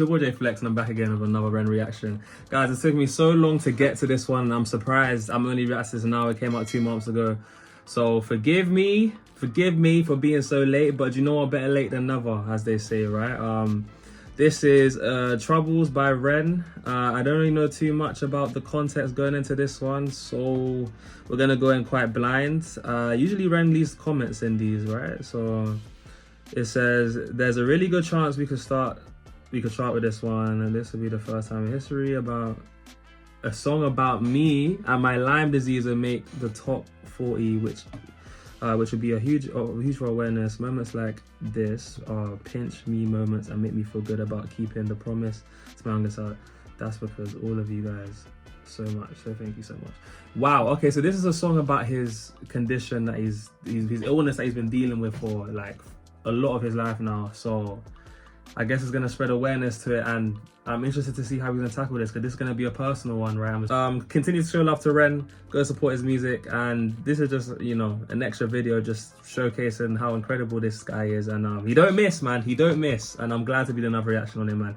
Your boy JayFlex and I'm back again with another Ren reaction. Guys, it took me so long to get to this one. I'm surprised I'm only reacting to this now. It came out 2 months ago. So forgive me for being so late, but you know what, better late than never, as they say, right? This is Troubles by Ren. I don't really know too much about the context going into this one, so we're gonna go in quite blind. Usually Ren leaves comments in these, right? So it says, there's a really good chance we could start with this one, and this will be the first time in history about a song about me and my Lyme disease will make the top 40, which would be a huge for awareness. Moments like this are pinch me moments and make me feel good about keeping the promise to my youngest out. That's because all of you guys so much, so thank you so much. Wow, okay, so this is a song about his condition, that his illness that he's been dealing with for like a lot of his life now. So I guess it's gonna spread awareness to it, and I'm interested to see how he's gonna tackle this, because this is gonna be a personal one, right? Continue to show love to Ren, go support his music, and this is just, you know, an extra video just showcasing how incredible this guy is, and he don't miss, man, he don't miss, and I'm glad to be doing another reaction on him, man.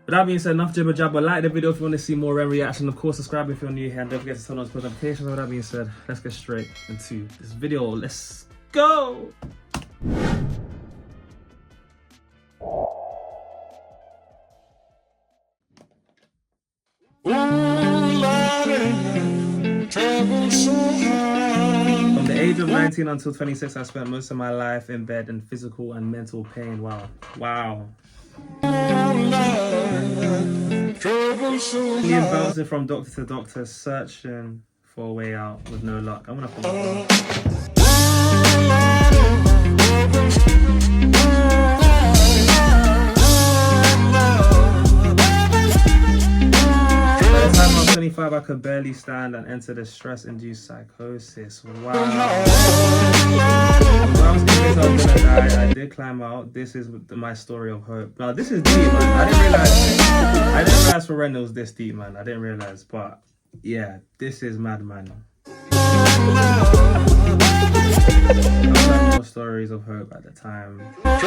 With that being said, enough jibber jabber. Like the video if you want to see more Ren reaction. Of course, subscribe if you're new here, and don't forget to turn on post notifications. With that being said, let's get straight into this video. Let's go. From the age of 19 until 26, I spent most of my life in bed in physical and mental pain. Wow. Wow. Being bouncing from doctor to doctor, searching for a way out with no luck. I'm gonna follow. I could barely stand and enter the stress-induced psychosis. Wow. I was thinking I was gonna die. I did climb out. This is my story of hope. Now this is deep, man. I didn't realize for Ren it was this deep, man. I didn't realize, but yeah, this is mad, man. More stories of hope at the time. I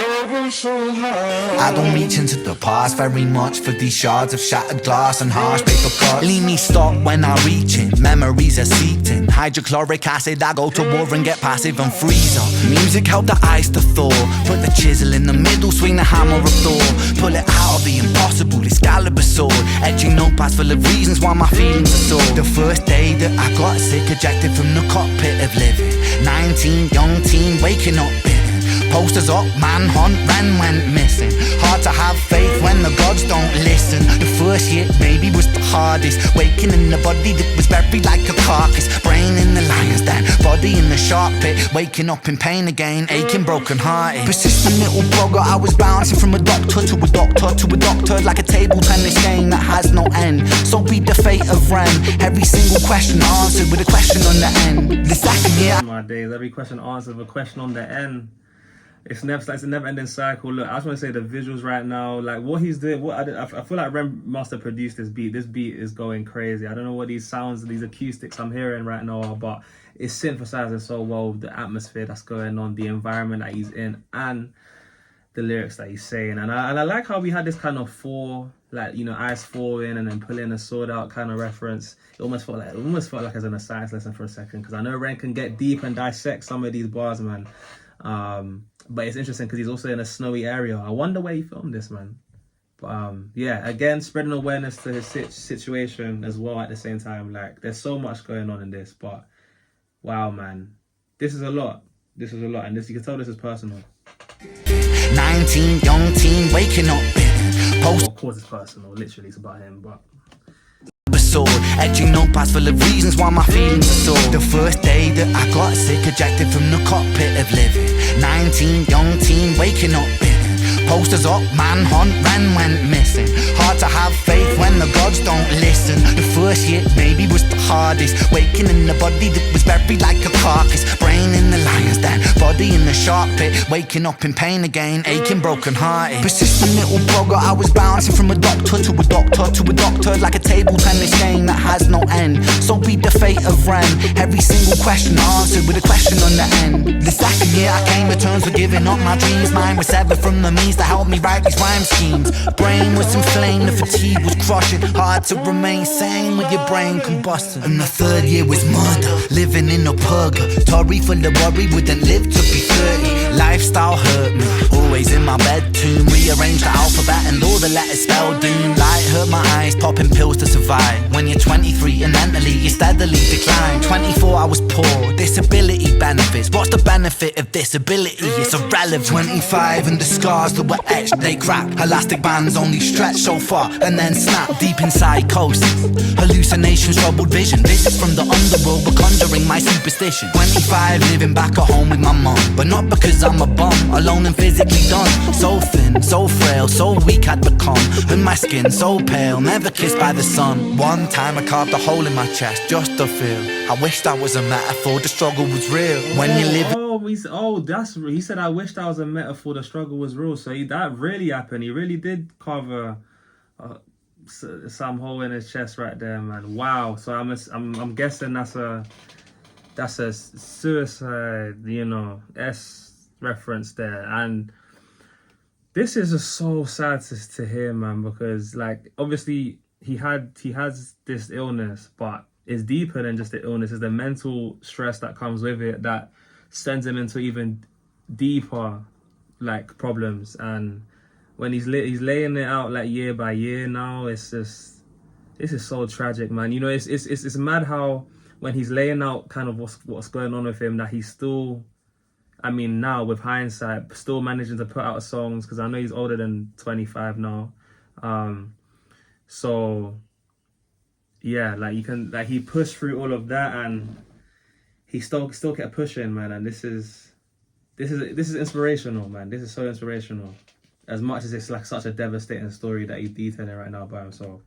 don't reach into the past very much for these shards of shattered glass and harsh paper cuts. Leave me stop when I reach in, memories are seeped in. Hydrochloric acid, I go to war and get passive and freeze up. Music help the ice to thaw. Put the chisel in the middle, swing the hammer of Thor. Pull it out of the impossible, Excalibur sword. Edging notepads full of reasons why my feelings are sore. The first day that I got sick, ejected from the cockpit of living. 19, young teen, waking up bitten. Posters up, manhunt, Ren went missing. Hard to have faith when the gods don't listen. The first year maybe was the hardest. Waking in the body that was buried like a carcass. Brain in the lion's den, body in the shark pit. Waking up in pain again, aching, broken hearted. Persistent little blogger, I was bouncing from a doctor to a doctor to a doctor, like a table tennis game that has no end. So be the fate of Ren. Every single question answered with a question on the end. The second year, my days, every question answered with a question on the end. It's a never-ending cycle. Look, I just want to say the visuals right now, like what he's doing. I feel like Ren must have produced this beat. This beat is going crazy. I don't know what these sounds, these acoustics I'm hearing right now are, but it's synthesizing so well the atmosphere that's going on, the environment that he's in, and the lyrics that he's saying. And I like how we had this kind of like, you know, eyes falling and then pulling a sword out kind of reference. It almost felt like it was in a science lesson for a second, because I know Ren can get deep and dissect some of these bars, man. But it's interesting because he's also in a snowy area. I wonder where he filmed this, man. But yeah, again, spreading awareness to his situation as well at the same time. Like, there's so much going on in this, but wow, man, this is a lot. This is a lot, and this, you can tell this is personal. 19, young teen, waking up bitten. Well, of course it's personal, literally it's about him, but sword, edging notepads full of reasons why my feelings are sore. The first day that I got sick, ejected from the cockpit of living. 19, young teen, waking up bitten. Posters up, manhunt, Ren went missing. Hard to have faith when the gods don't listen. The first year maybe was the hardest. Waking in the body that was buried like a carcass. Brain in the lion's den, body in the shark pit. Waking up in pain again, aching, broken hearted. Persistent little blogger, I was bouncing from a doctor to a doctor to a doctor, like a table tennis game that has no end. So be the fate of Ren. Every single question answered with a question on the end. The second year I came to terms with giving up my dreams. Mine was severed from the means to help me write these rhyme schemes. Brain was inflamed, the fatigue was crushing. Hard to remain sane with your brain combusting. And the third year was murder, living in a purgatory full of worry, wouldn't live to be 30. Lifestyle hurt me, always in my bedroom. Rearranged the alphabet and all the letters spelled doom. Light hurt my eyes, popping pills to survive. When you're 23 and mentally you steadily decline. 24 I was poor, disability benefits. What's the benefit of disability? It's irrelevant. 25 and the scars that were etched, they crack. Elastic bands only stretch so far and then snap. Deep in psychosis, hallucinations, troubled vision. Visits from the underworld were conjuring my superstition. 25 living back at home with my mum, but not because I'm a bum, alone and physically done. So thin, so frail, so weak I'd become. And my skin so pale, never kissed by the sun. One time I carved a hole in my chest just to feel. I wish that was a metaphor, the struggle was real. When you live he said I wish that was a metaphor, the struggle was real. So that really happened. He really did carve some hole in his chest right there, man. Wow. So I'm guessing that's a suicide, S reference there. And this is just so sad to hear, man, because like obviously he has this illness, but it's deeper than just the illness. It's the mental stress that comes with it that sends him into even deeper like problems. And when he's laying it out like year by year now, it's just, this is so tragic, man. It's mad how when he's laying out kind of what's going on with him, that he's still, I mean, now with hindsight, still managing to put out songs, because I know he's older than 25 now. So yeah, like he pushed through all of that and he still kept pushing, man. And this is inspirational, man. This is so inspirational. As much as it's like such a devastating story that he's detailing right now by himself.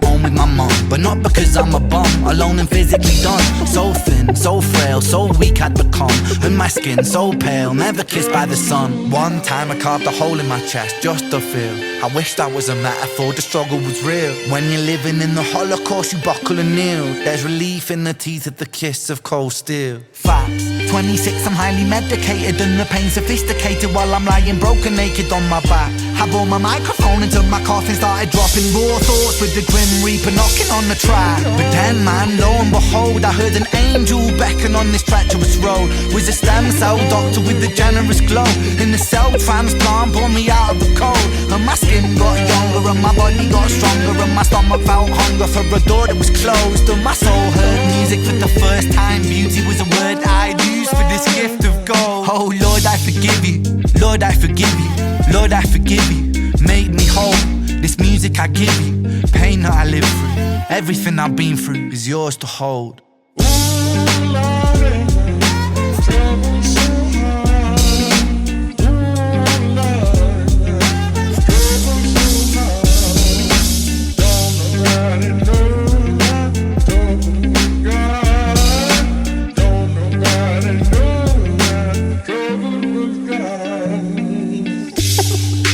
Home with my mum, but not because I'm a bum, alone and physically done. So thin, so frail, so weak I'd become. And my skin so pale, never kissed by the sun. One time I carved a hole in my chest just to feel. I wish that was a metaphor, the struggle was real. When you're living in the Holocaust, you buckle and kneel. There's relief in the teeth of the kiss of cold steel. Facts, 26, I'm highly medicated and the pain sophisticated while I'm lying broken naked on my back. I bore my microphone until my coffin started dropping raw thoughts with the Grim Reaper knocking on the track. But then, man, lo and behold, I heard an angel beckon on this treacherous road. Was a stem cell doctor with a generous glow. In the cell transplant, pulled me out of the cold. And my skin got younger and my body got stronger. And my stomach felt hunger for a door that was closed. And my soul heard music for the first time. Beauty was a word I'd use for this gift of gold. Oh Lord, I forgive you. Lord, I forgive you. Lord, I forgive you. Make me whole. This music I give you, pain that I live through, everything I've been through is yours to hold.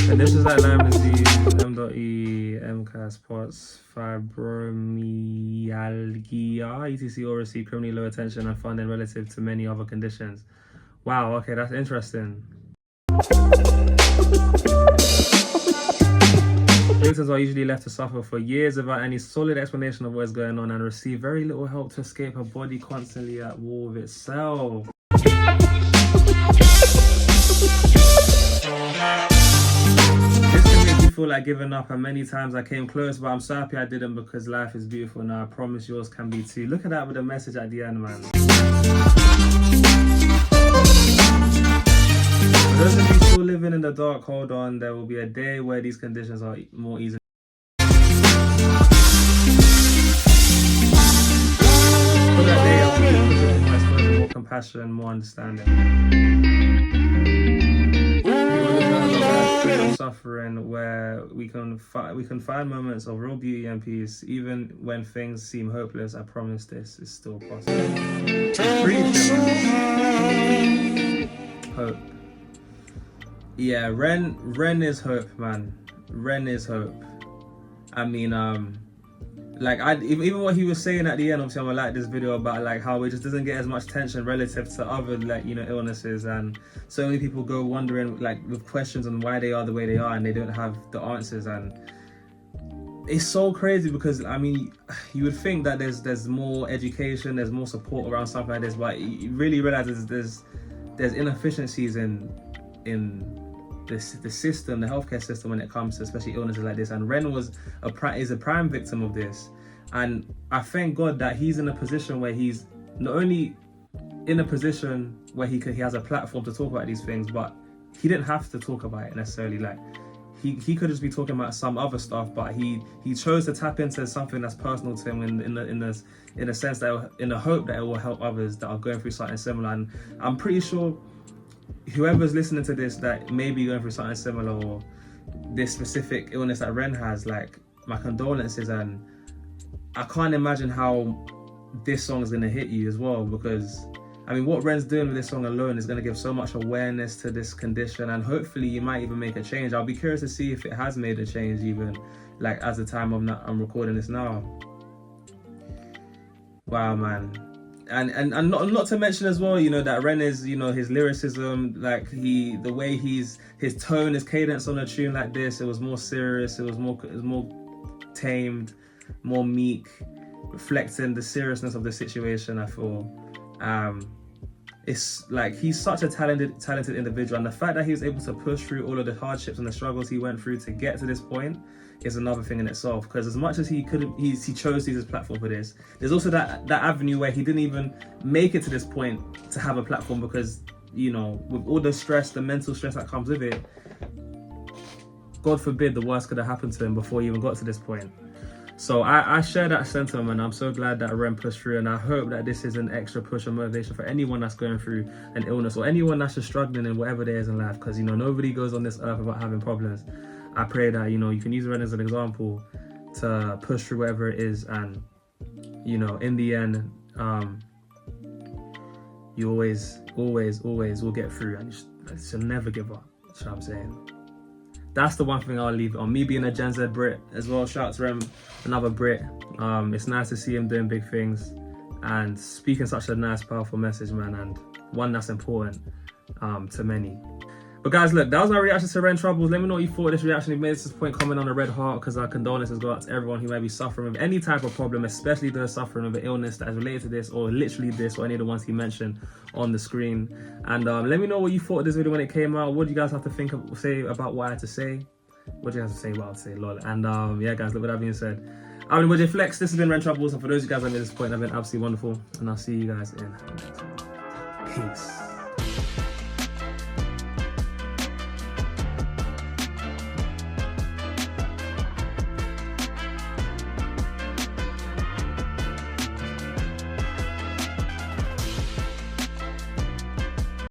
And this is like Lyme disease, M.E, MCAS, POTS, fibromyalgia, etc. or receive criminally low attention and funding relative to many other conditions. Wow, okay, that's interesting. Victims are usually left to suffer for years without any solid explanation of what's going on and receive very little help to escape a body constantly at war with itself. This can make you feel like giving up, and many times I came close, but I'm so happy I didn't, because life is beautiful now. I promise yours can be too. Look at that with a message at the end, man. For those of you still living in the dark, hold on. There will be a day where these conditions are more easy. For that day, I'll be more compassion, more understanding. suffering where we can find moments of real beauty and peace, even when things seem hopeless. I promise this is still possible. Hope. Yeah, Ren is hope, man. Ren is hope. I mean, like even what he was saying at the end, obviously I'm gonna like this video about like how it just doesn't get as much tension relative to other, like, you know, illnesses, and so many people go wondering, like, with questions on why they are the way they are and they don't have the answers. And it's so crazy because, I mean, you would think that there's more education, there's more support around something like this, but you really realize there's inefficiencies in the system, the healthcare system, when it comes to especially illnesses like this. And Ren is a prime victim of this, and I thank God that he's in a position where he's not only in a position where he has a platform to talk about these things, but he didn't have to talk about it necessarily. Like, he could just be talking about some other stuff, but he chose to tap into something that's personal to him in a sense that, in the hope that it will help others that are going through something similar. And I'm pretty sure whoever's listening to this that may be going through something similar, or this specific illness that Ren has, like, my condolences. And I can't imagine how this song is going to hit you as well, because I mean, what Ren's doing with this song alone is going to give so much awareness to this condition, and hopefully you might even make a change. I'll be curious to see if it has made a change, even like as the time I'm recording this now. Wow, man. And not to mention as well, you know, that Ren is, you know, his lyricism, like the way his tone, his cadence on a tune like this, it was more serious, it was more tamed, more meek, reflecting the seriousness of the situation, I feel. It's like, he's such a talented individual, and the fact that he was able to push through all of the hardships and the struggles he went through to get to this point is another thing in itself. Because as much as he chose to use his platform for this, there's also that avenue where he didn't even make it to this point to have a platform, because, you know, with all the stress, the mental stress that comes with it, God forbid the worst could have happened to him before he even got to this point. So I share that sentiment. I'm so glad that Ren pushed through, and I hope that this is an extra push and motivation for anyone that's going through an illness, or anyone that's just struggling in whatever there is in life, because, you know, nobody goes on this earth without having problems. I pray that, you know, you can use Ren as an example to push through whatever it is, and, you know, in the end, you always will get through, and you should never give up. That's what I'm saying. That's the one thing I'll leave it on. Me being a Gen Z Brit as well, shout out to Rem, another Brit. It's nice to see him doing big things and speaking such a nice, powerful message, man, and one that's important to many. But guys, look, that was my reaction to Ren Troubles. Let me know what you thought of this reaction. If you made this point, comment on the red heart, because our condolences go out to everyone who may be suffering with any type of problem, especially those suffering with an illness that is related to this, or literally this, or any of the ones he mentioned on the screen. And let me know what you thought of this video when it came out. What do you guys have to say about what I had to say? What do you have to say about what I had to say, lol. And yeah, guys, look, with that being said, I'm JayFlex. This has been Ren Troubles, and for those of you guys that made this point, I've been absolutely wonderful, and I'll see you guys in the next one. Peace.